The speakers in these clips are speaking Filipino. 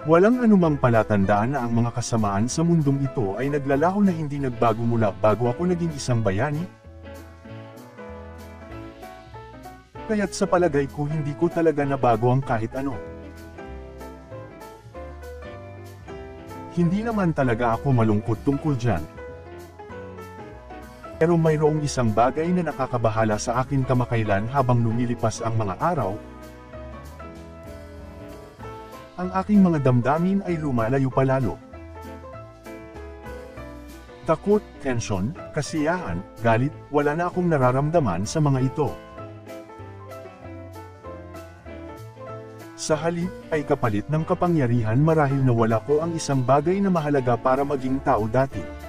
Walang anumang palatandaan na ang mga kasamaan sa mundong ito ay naglalaho na hindi nagbago mula bago ako naging isang bayani. Kaya't sa palagay ko hindi ko talaga nabago ang kahit ano. Hindi naman talaga ako malungkot tungkol dyan. Pero mayroong isang bagay na nakakabahala sa akin kamakailan habang lumilipas ang mga araw. Ang aking mga damdamin ay lumalayo palalo. Takot, tensyon, kasiyahan, galit, wala na akong nararamdaman sa mga ito. Sa halip, ay kapalit ng kapangyarihan marahil nawala ko ang isang bagay na mahalaga para maging tao dati.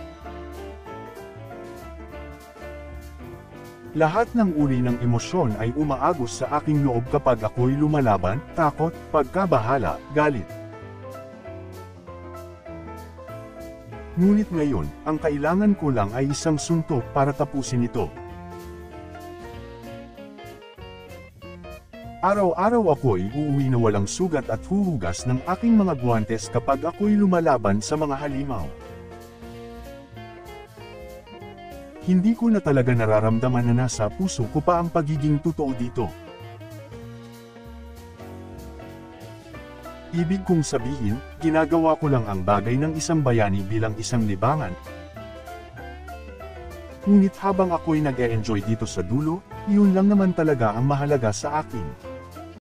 Lahat ng uri ng emosyon ay umaagos sa aking loob kapag ako'y lumalaban, takot, pagkabahala, galit. Ngunit ngayon, ang kailangan ko lang ay isang suntok para tapusin ito. Araw-araw ako'y uuwi na walang sugat at huhugas ng aking mga guwantes kapag ako'y lumalaban sa mga halimaw. Hindi ko na talaga nararamdaman na nasa puso ko pa ang pagiging totoo dito. Ibig kong sabihin, ginagawa ko lang ang bagay ng isang bayani bilang isang libangan. Ngunit habang ako'y nag-e-enjoy dito sa dulo, iyon lang naman talaga ang mahalaga sa akin.